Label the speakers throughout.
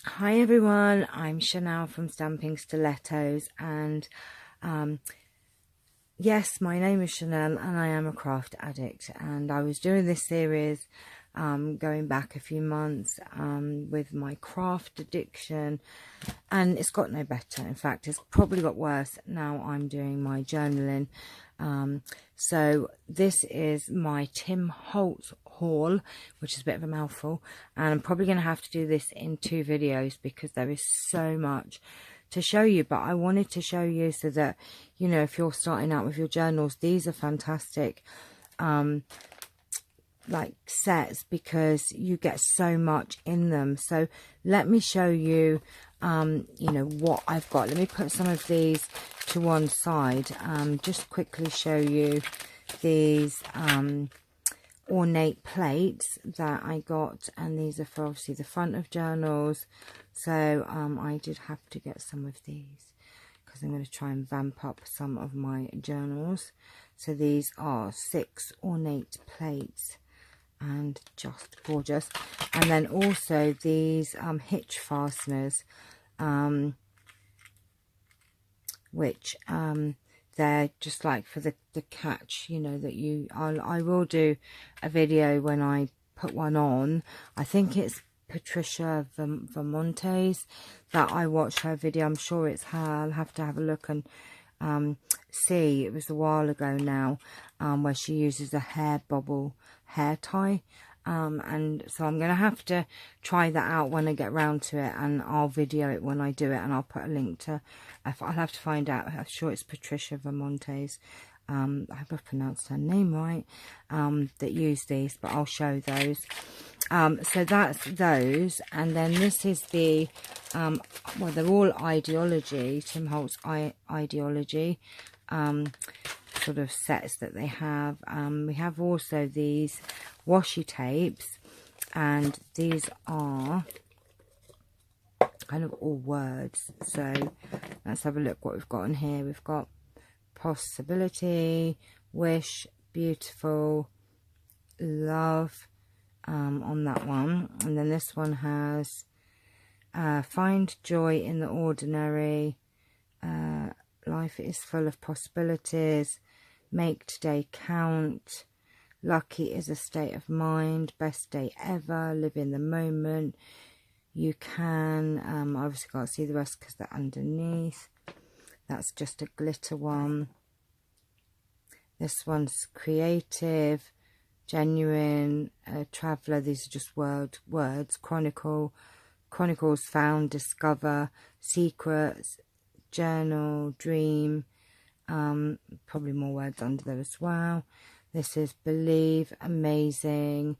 Speaker 1: Hi everyone, I'm Chanel from Stampin Stilettos, and yes, my name is Chanel and I am a craft addict, and I was doing this series going back a few months with my craft addiction, and it's got no better. In fact, it's probably got worse now I'm doing my journaling. So this is my Holtz Haul, which is a bit of a mouthful, and I'm probably going to have to do this in 2 videos because there is so much to show you. But I wanted to show you so that, you know, if you're starting out with your journals, these are fantastic like sets because you get so much in them. So let me show you you know, what I've got. Let me put some of these to one side, just quickly show you these ornate plates that I got, and these are for obviously the front of journals. So I did have to get some of these because I'm going to try and vamp up some of my journals. So these are 6 ornate plates and just gorgeous. And then also these hitch fasteners, which they're just like for the catch, you know, that you I will do a video when I put one on. I think it's Patricia Vermontes that I watched her video. I'm sure it's her. I'll have to have a look and see. It was a while ago now, where she uses a hair bobble hair tie, and so I'm gonna have to try that out when I get round to it, and I'll video it when I do it, and I'll put a link to, I'll have to find out. I'm sure it's Patricia Vermontes, I hope I've pronounced her name right, that use these, but I'll show those. So that's those, and then this is the well, they're all ideology, Tim Holtz ideology sort of sets that they have. We have also these washi tapes, and these are kind of all words. So let's have a look what we've got in here. We've got possibility, wish, beautiful, love on that one, and then this one has find joy in the ordinary, life is full of possibilities, make today count, lucky is a state of mind, best day ever, live in the moment, you can, obviously can't see the rest because they're underneath. That's just a glitter one. This one's creative, genuine, traveller. These are just words. Chronicle, chronicles, found, discover, secrets, journal, dream. Probably more words under there as well. This is believe, amazing.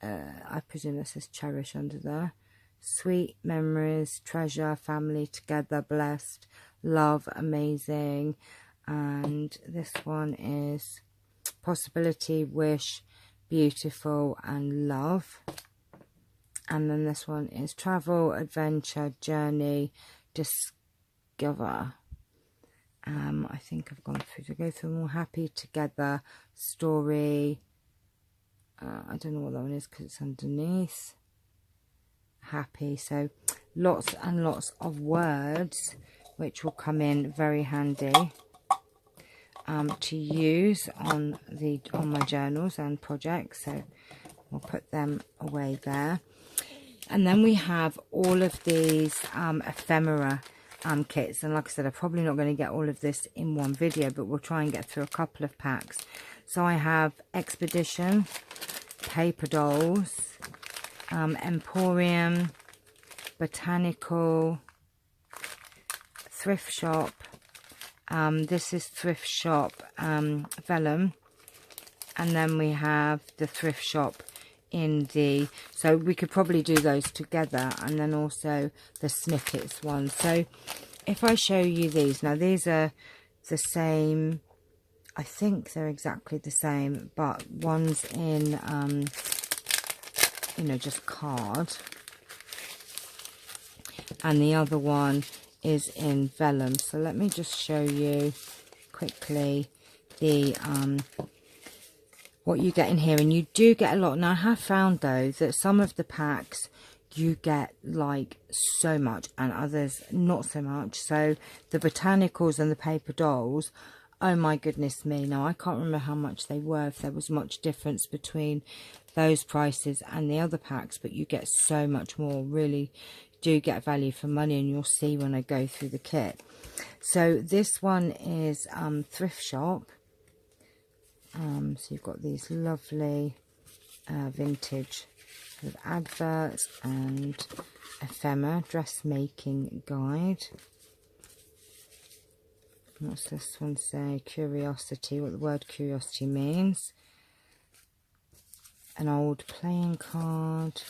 Speaker 1: I presume this is cherish under there. Sweet memories, treasure, family, together, blessed, love, amazing. And this one is possibility, wish, beautiful, and love. And then this one is travel, adventure, journey, discover. I think I've gone through to go through them all. Happy, together, story. I don't know what that one is because it's underneath. Happy. So lots and lots of words which will come in very handy to use on my journals and projects. So we'll put them away there. And then we have all of these ephemera kits, and like I said, I'm probably not going to get all of this in one video, but we'll try and get through a couple of packs. So I have Expedition, Paper Dolls, Emporium, Botanical, Thrift Shop. This is Thrift Shop Vellum, and then we have the Thrift Shop in the, so we could probably do those together, and then also the snippets one. So if I show you these, now these are the same, I think they're exactly the same, but one's in you know, just card, and the other one is in vellum. So let me just show you quickly the what you get in here, and you do get a lot. Now I have found though that some of the packs you get like so much, and others not so much. So the botanicals and the paper dolls, oh my goodness me, now I can't remember how much they were, if there was much difference between those prices and the other packs, but you get so much more. Really do get value for money, and you'll see when I go through the kit. So this one is Thrift Shop. So you've got these lovely vintage sort of adverts and ephemera dressmaking guide. What's this one say? Curiosity, what the word curiosity means. An old playing card.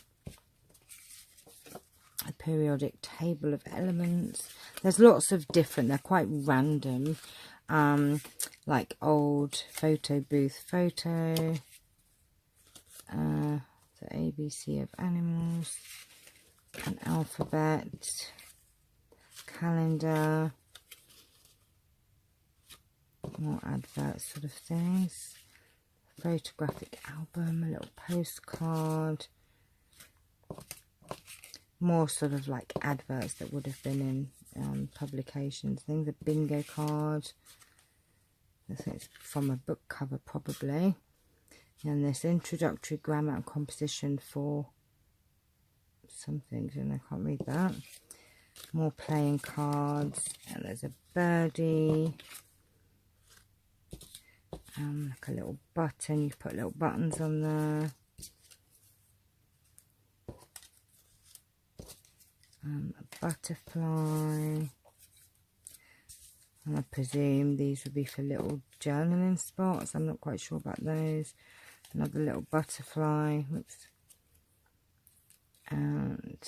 Speaker 1: A periodic table of elements. There's lots of different, they're quite random. Like old photo booth photo. The ABC of animals. An alphabet. Calendar. More adverts sort of things. Photographic album, a little postcard. More sort of like adverts that would have been in publications. Things, a bingo card. I think it's from a book cover probably. And this introductory grammar and composition for something, and I can't read that. More playing cards, and there's a birdie. Like a little button, you put little buttons on there. A butterfly. And I presume these would be for little journaling spots. I'm not quite sure about those. Another little butterfly. Whoops. And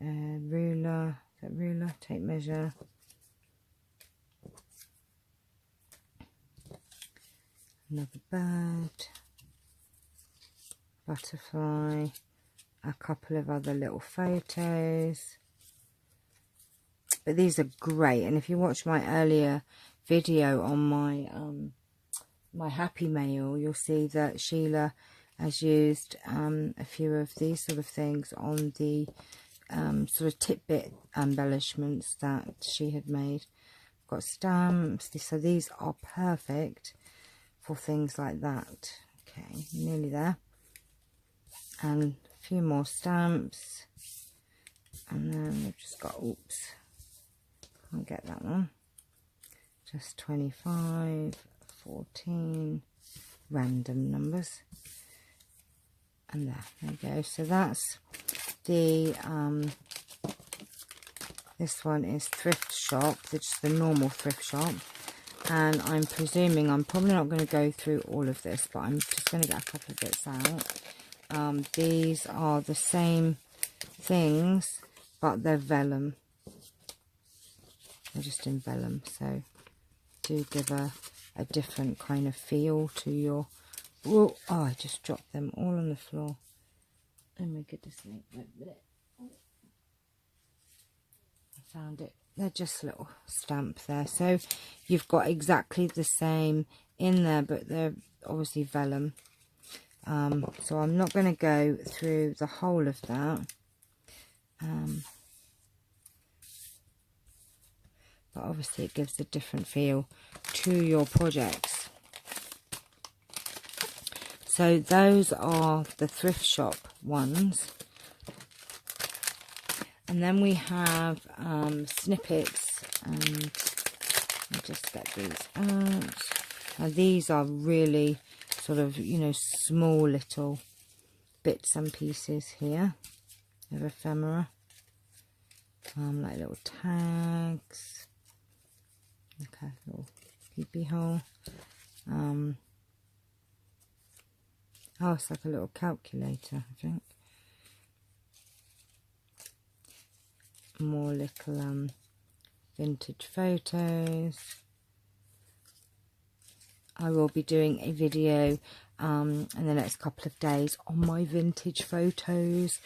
Speaker 1: a ruler. Is that ruler? Tape measure. Another bird. Butterfly. A couple of other little photos. But these are great, and if you watch my earlier video on my my Happy Mail, you'll see that Sheila has used a few of these sort of things on the sort of tidbit embellishments that she had made. Got stamps, so these are perfect for things like that. Okay, nearly there. And a few more stamps, and then we've just got, oops, can't get that one, just 25, 14 random numbers, and there we go. So that's the this one is Thrift Shop, it's the normal Thrift Shop, and I'm presuming I'm probably not going to go through all of this, but I'm just going to get a couple of bits out. These are the same things, but they're vellum. They're just in vellum, so do give a different kind of feel to your... Oh, I just dropped them all on the floor. Oh my goodness me. I found it. They're just a little stamp there. So you've got exactly the same in there, but they're obviously vellum. So I'm not going to go through the whole of that. But obviously it gives a different feel to your projects. So those are the Thrift Shop ones. And then we have snippets, and I'll just get these out. Now these are really sort of, you know, small little bits and pieces here of ephemera. Like little tags. Okay, little peepee hole. Oh, it's like a little calculator, I think. More little vintage photos. I will be doing a video in the next couple of days on my vintage photos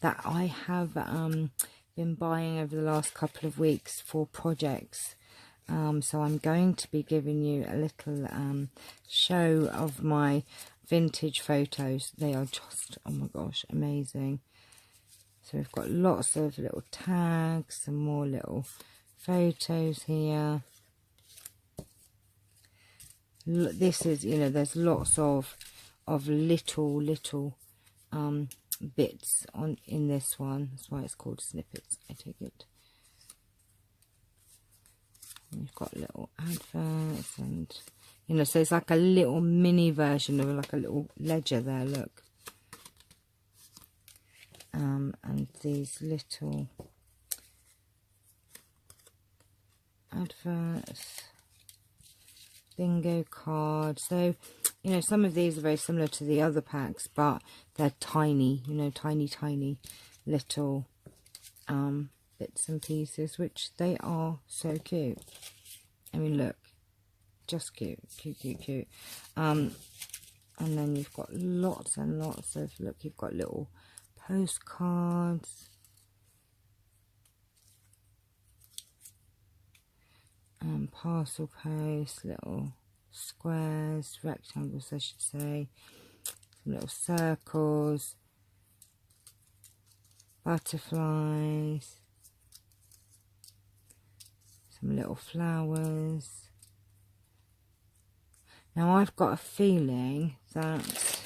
Speaker 1: that I have been buying over the last couple of weeks for projects. So I'm going to be giving you a little show of my vintage photos. They are just, oh my gosh, amazing. So we've got lots of little tags, some more little photos here. This is, you know, there's lots of little bits in this one. That's why it's called snippets, I take it. And we've got little adverts, and you know, so it's like a little mini version of like a little ledger there, look. And these little adverts, bingo cards. So, you know, some of these are very similar to the other packs, but they're tiny, you know, tiny little bits and pieces, which they are so cute. I mean, look, just cute. And then you've got lots and lots of, look, you've got little postcards, parcel posts, little squares, rectangles I should say, some little circles, butterflies, some little flowers. Now I've got a feeling that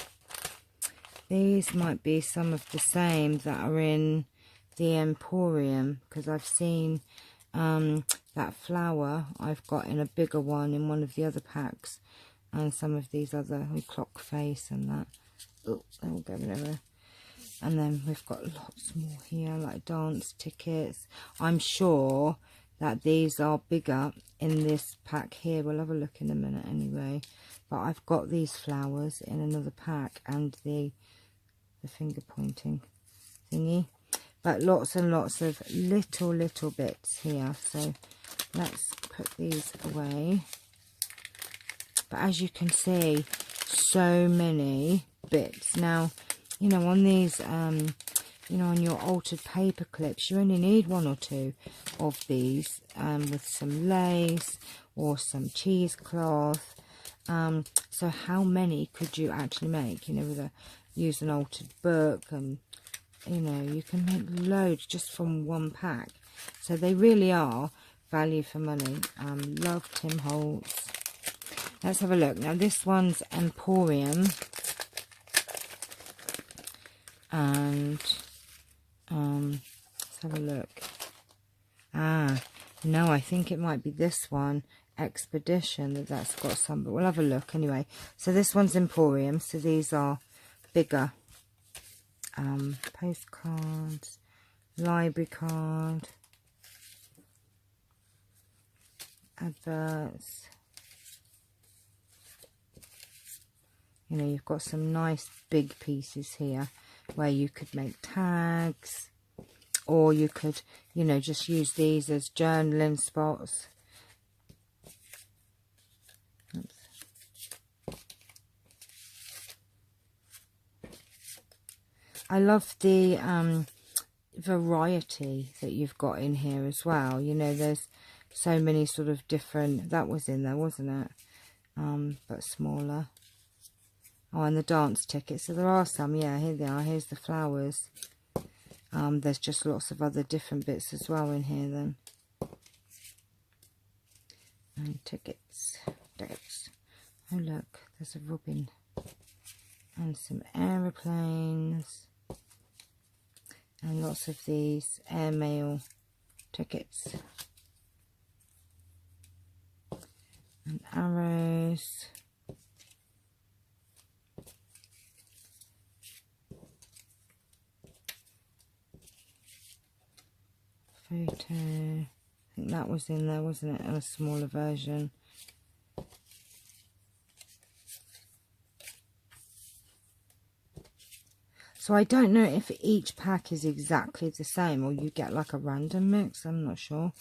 Speaker 1: these might be some of the same that are in the Emporium, because I've seen that flower I've got in a bigger one in one of the other packs, and some of these other clock face and that. Oh, that will go over. And then we've got lots more here, like dance tickets. I'm sure that these are bigger in this pack here. We'll have a look in a minute anyway. But I've got these flowers in another pack, and the finger pointing thingy. But lots and lots of little bits here. So let's put these away. But as you can see, so many bits. Now, you know, on these, you know, on your altered paper clips, you only need one or two of these, with some lace or some cheesecloth. So how many could you actually make? You know, with use an altered book, and you know, you can make loads just from one pack. So they really are value for money. Love Tim Holtz. Let's have a look. Now this one's Emporium, and let's have a look. No, I think it might be this one, Expedition, that's got some, but we'll have a look anyway. So this one's Emporium, so these are bigger. Postcards, library card, adverts. You know, you've got some nice big pieces here where you could make tags, or you could, you know, just use these as journaling spots. Oops. I love the variety that you've got in here as well. You know, there's so many sort of different, that was in there, wasn't it? But smaller. Oh, and the dance tickets. So there are some, yeah, here they are. Here's the flowers. There's just lots of other different bits as well in here then. And tickets. Oh look, there's a robin. And some aeroplanes. And lots of these airmail tickets. And arrows. Photo. I think that was in there, wasn't it? In a smaller version. So I don't know if each pack is exactly the same, or you get like a random mix. I'm not sure.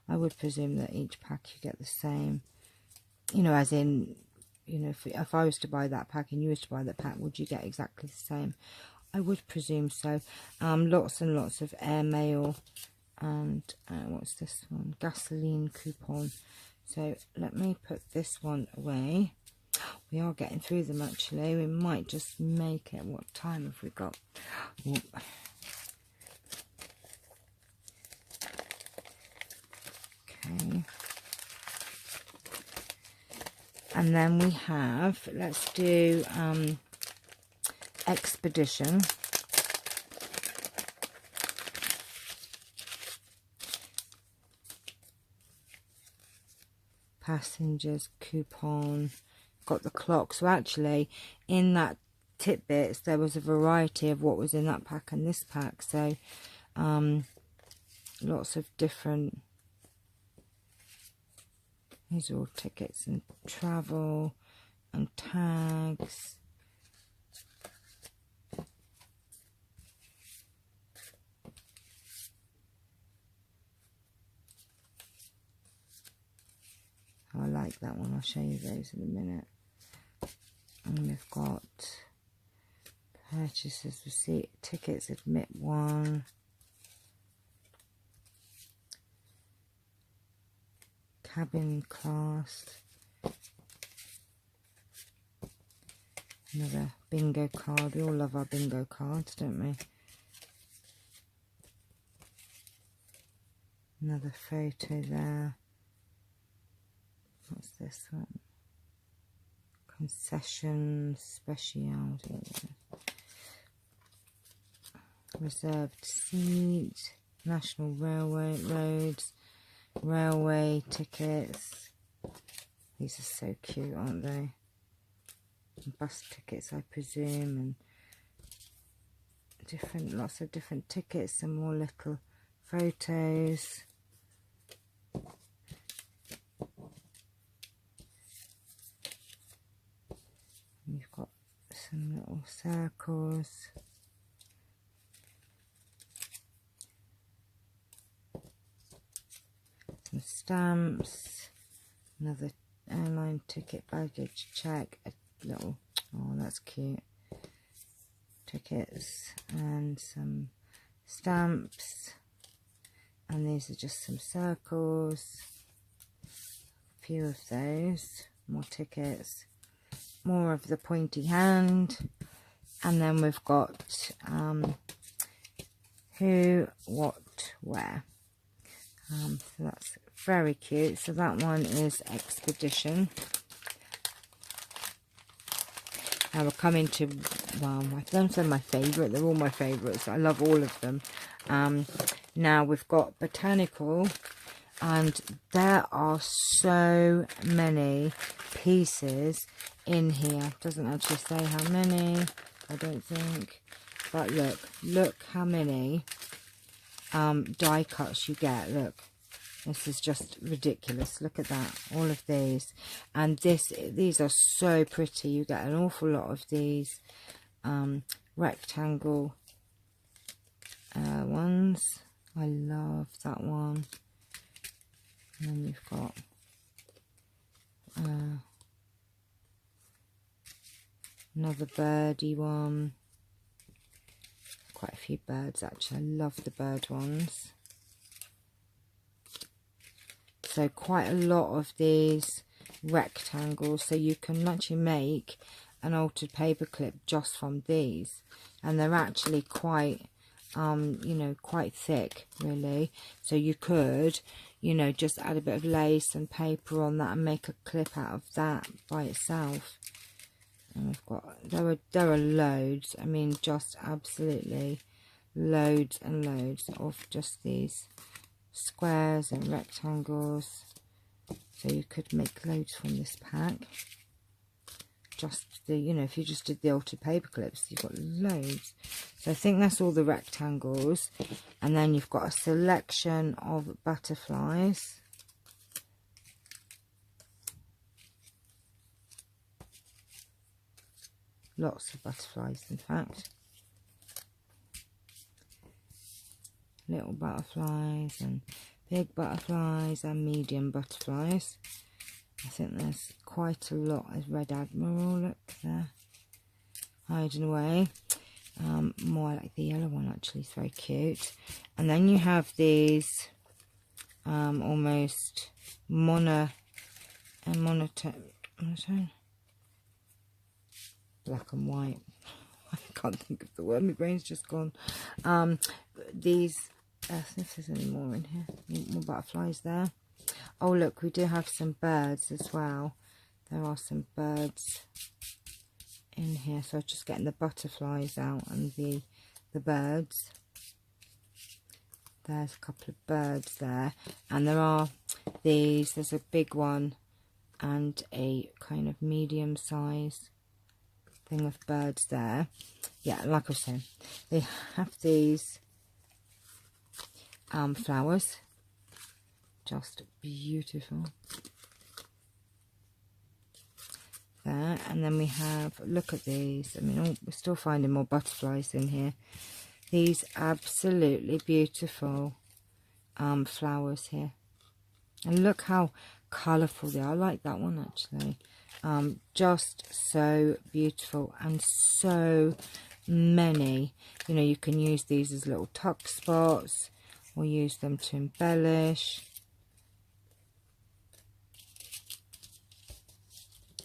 Speaker 1: I would presume that each pack you get the same. You know, as in, you know, if I was to buy that pack and you was to buy that pack, would you get exactly the same? I would presume so. Lots and lots of airmail. And what's this one? Gasoline coupon. So let me put this one away. We are getting through them actually. We might just make it. What time have we got? And then we have, let's do Expedition. Passengers coupon. Got the clock. So actually in that tidbits there was a variety of what was in that pack and this pack. So lots of different. These are all tickets and travel and tags. I like that one. I'll show you those in a minute. And we've got purchases, receipt, tickets, admit one. Cabin class. Another bingo card. We all love our bingo cards, don't we? Another photo there. What's this one? Concession specialty. Reserved seat. National Railway roads. Railway tickets. These are so cute, aren't they? Bus tickets, I presume, and lots of different tickets and more little photos. You've got some little circles. Some stamps. Another airline ticket, baggage check. A little, oh that's cute. Tickets and some stamps. And these are just some circles. A few of those. More tickets. More of the pointy hand, and then we've got who, what, where. So that's very cute. So that one is Expedition. Now we're coming to, well, I don't say my favourite, they're all my favourites. I love all of them. Now we've got Botanical, and there are so many pieces in here. It doesn't actually say how many, I don't think, but look how many die cuts you get. Look, this is just ridiculous. Look at that, all of these. And these are so pretty. You get an awful lot of these rectangle ones. I love that one. And then you've got another birdie one. Quite a few birds actually. I love the bird ones. So quite a lot of these rectangles. So you can actually make an altered paper clip just from these. And they're actually quite, you know, quite thick really. So you could, you know, just add a bit of lace and paper on that and make a clip out of that by itself. And we've got, there are loads. I mean, just absolutely loads and loads of just these squares and rectangles. So you could make loads from this pack. Just the, you know, if you just did the altered paper clips, you've got loads. So I think that's all the rectangles. And then you've got a selection of butterflies. Lots of butterflies, in fact. Little butterflies and big butterflies and medium butterflies. I think there's quite a lot of Red Admiral, look there, hiding away. More like the yellow one actually, it's very cute. And then you have these almost monotone, black and white. I can't think of the word, my brain's just gone. These, if there's any more in here, more butterflies there. Oh look, we do have some birds as well. there are some birds in here, so I'm just getting the butterflies out and the birds. There's a couple of birds there, and there are these, there's a big one and a kind of medium size thing of birds there. Yeah, like I was saying, they have these flowers, just beautiful there. And then we have, look at these, I mean, we're still finding more butterflies in here. These absolutely beautiful flowers here, and look how colourful they are. I like that one actually. Just so beautiful, and so many. You know, you can use these as little tuck spots or use them to embellish.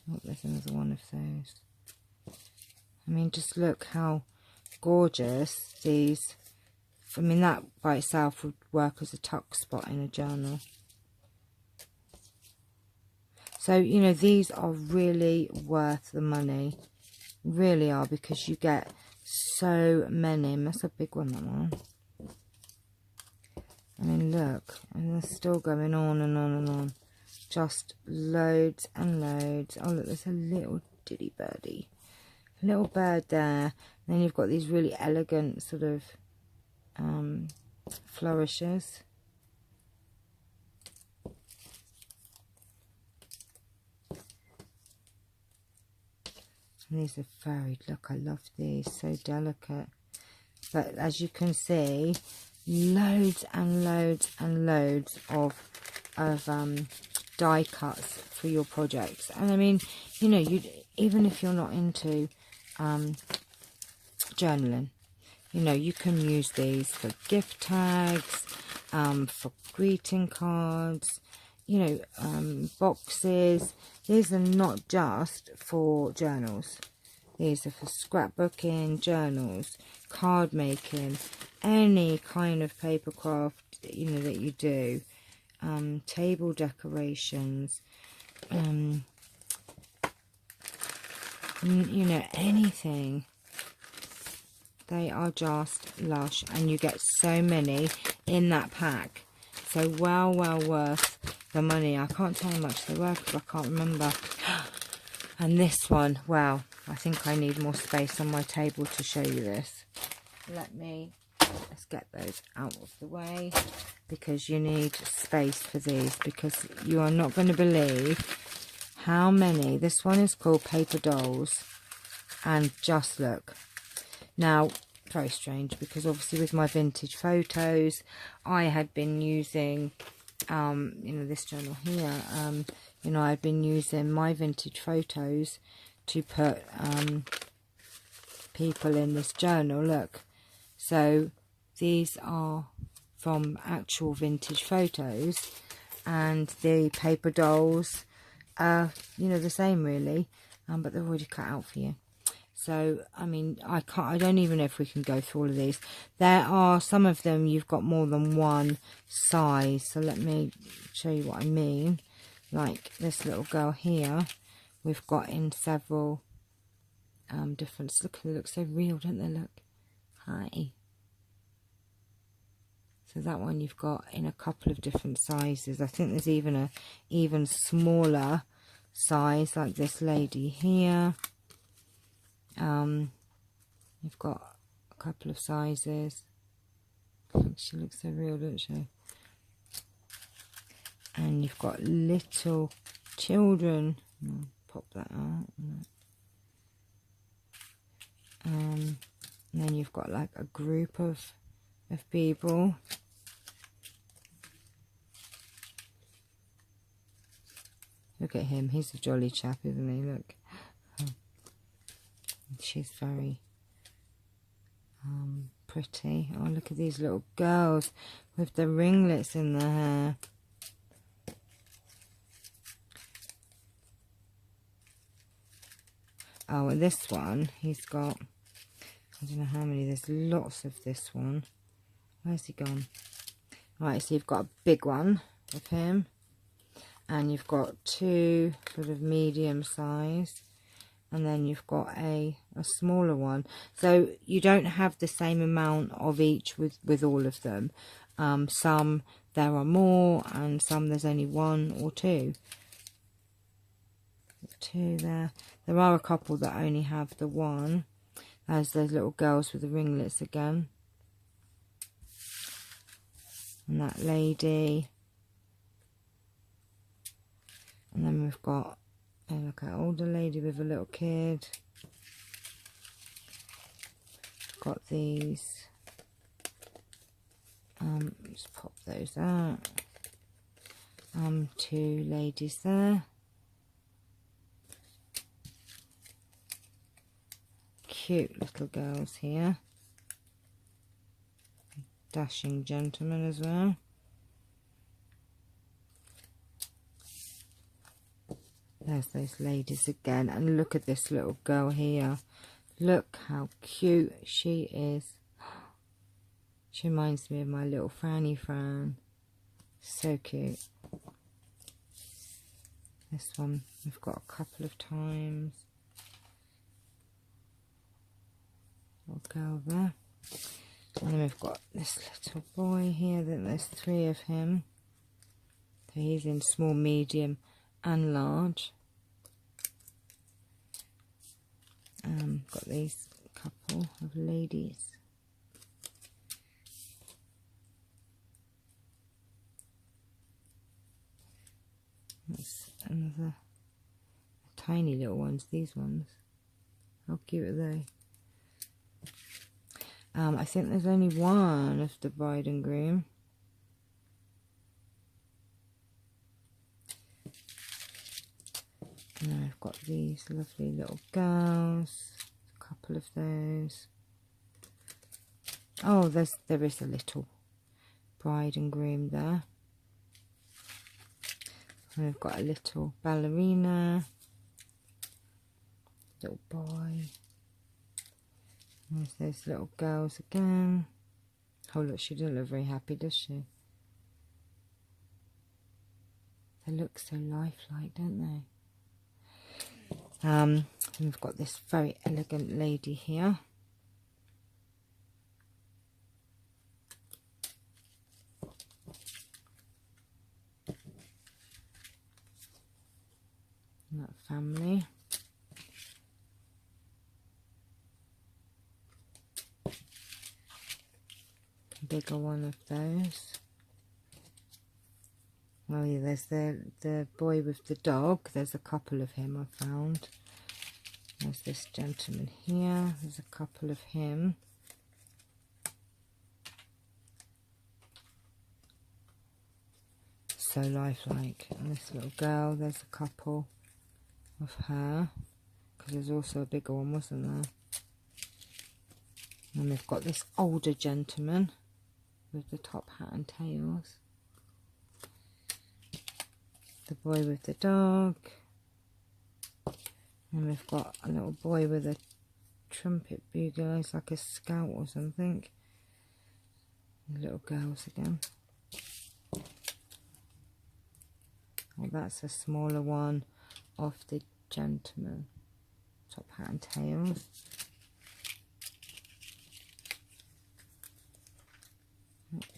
Speaker 1: Oh, there's another one of those. I mean, just look how gorgeous these. I mean, that by itself would work as a tuck spot in a journal. So, you know, these are really worth the money. Really are, because you get so many. And that's a big one, that one. I mean, look. And they're still going on and on and on. Just loads and loads. Oh, look, there's a little diddy birdie. A little bird there. And then you've got these really elegant sort of flourishes. And these are very, look, I love these, so delicate. But as you can see, loads and loads and loads of die cuts for your projects. And I mean, you know, even if you're not into journaling, you know, you can use these for gift tags, for greeting cards, you know, boxes. These are not just for journals. These are for scrapbooking, journals, card making, any kind of paper craft, you know, that you do. Table decorations, you know, anything. They are just lush, and you get so many in that pack. So well worth the money. I can't tell how much they were because I can't remember. And this one, wow, I think I need more space on my table to show you this. Let's get those out of the way, because you need space for these, because you are not going to believe how many. This one is called Paper Dolls, and just look. Now, very strange, because obviously with my vintage photos, I had been using, you know, this journal here, you know, I've been using my vintage photos to put people in this journal. Look, so these are from actual vintage photos, and the paper dolls are, you know, the same really, but they're already cut out for you. So, I mean, I don't even know if we can go through all of these. There are some of them, you've got more than one size. So let me show you what I mean. Like this little girl here, we've got in several different, look, they look so real, don't they? Look, hi. So that one you've got in a couple of different sizes. I think there's even a even smaller size, like this lady here. You've got a couple of sizes. Look, she looks so real, doesn't she? And you've got little children. I'll pop that out. And then you've got like a group of people. Look at him. He's a jolly chap, isn't he? Look. She's very pretty. Oh, look at these little girls with the ringlets in their hair. Oh, and this one, he's got, I don't know how many, there's lots of this one. Where's he gone? Right, so you've got a big one of him. and you've got two sort of medium size, and then you've got a smaller one. So you don't have the same amount of each with all of them. Some there are more, and some there's only one or two. Two there. There are a couple that only have the one. There's those little girls with the ringlets again. And that lady. And then we've got, oh, look, an older lady with a little kid. Got these. Just pop those out. Two ladies there. Cute little girls here. Dashing gentleman as well. There's those ladies again, and look at this little girl here. Look how cute she is. She reminds me of my little Franny Fran. So cute. This one we've got a couple of times. Little girl there. And then we've got this little boy here. Then there's three of him. So he's in small, medium and large. Got these couple of ladies. That's another tiny little ones, these ones. How cute are they? I think there's only one of the bride and groom. And then I've got these lovely little girls. A couple of those. Oh, there is a little bride and groom there. And we've got a little ballerina. Little boy. There's those little girls again. Oh look, she doesn't look very happy, does she? They look so lifelike, don't they? And we've got this very elegant lady here. And that family. Bigger one of those. Oh yeah, there's the boy with the dog. There's a couple of him I found. There's this gentleman here. There's a couple of him. So lifelike. And this little girl, there's a couple of her. Because there's also a bigger one, wasn't there? And we've got this older gentleman with the top hat and tails. The boy with the dog. And we've got a little boy with a trumpet bugle. It's like a scout or something. The little girls again. Oh, that's a smaller one of the gentleman. Top hat and tails.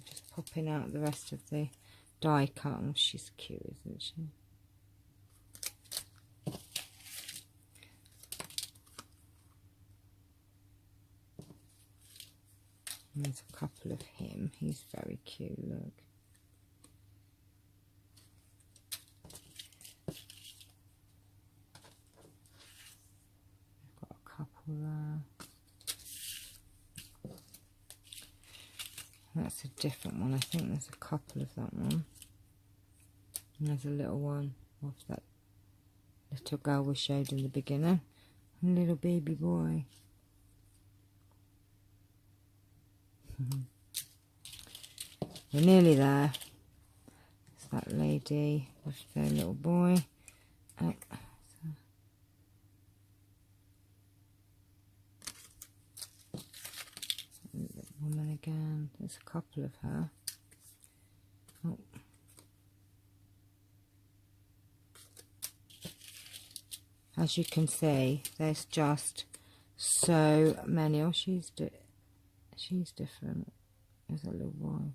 Speaker 1: Just popping out the rest of the die cut. Oh, she's cute, isn't she? And there's a couple of him. He's very cute, look. I've got a couple there. That's a different one. I think there's a couple of that one. And there's a little one of that little girl we showed in the beginning. A little baby boy. We're nearly there. It's that lady with their little boy. Oh, the woman again. There's a couple of her. Oh. as you can see, there's just so many. Oh, she's different. There's a little Y.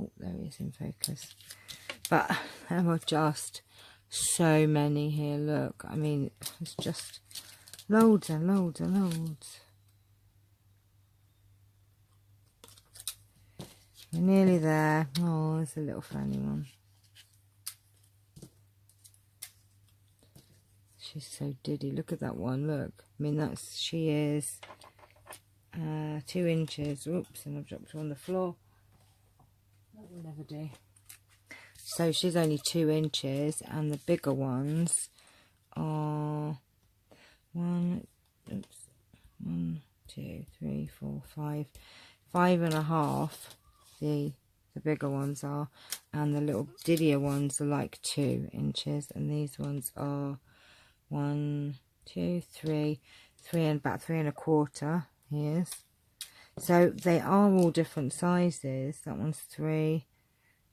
Speaker 1: Oh, there he is in focus. But there are just so many here. Look, I mean, it's just loads and loads and loads. We're nearly there. Oh, there's a little funny one. She's so diddy. Look at that one. Look. I mean, she is 2 inches. Oops, and I've dropped her on the floor. That will never do. So she's only 2 inches, and the bigger ones are 1, 2, 3, 4, 5, 5.5. The bigger ones are, and the little diddier ones are like 2 inches, and these ones are 1, 2, 3, and about 3.25. Here's. So they are all different sizes. That one's 3.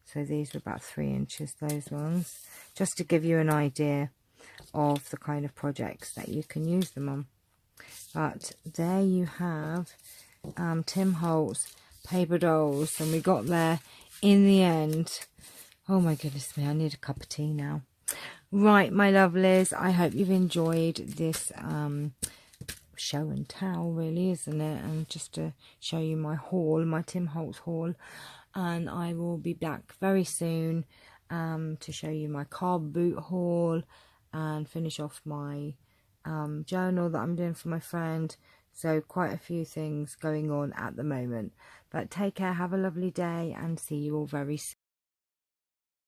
Speaker 1: So these are about 3 inches, those ones. Just to give you an idea of the kind of projects that you can use them on. But there you have Tim Holtz paper dolls. And we got there in the end. Oh my goodness me, I need a cup of tea now. Right, my lovelies, I hope you've enjoyed this show and tell, really, isn't it? And just to show you my haul, my Tim Holtz haul. And I will be back very soon to show you my card boot haul and finish off my journal that I'm doing for my friend. So quite a few things going on at the moment. But take care, have a lovely day, and see you all very soon.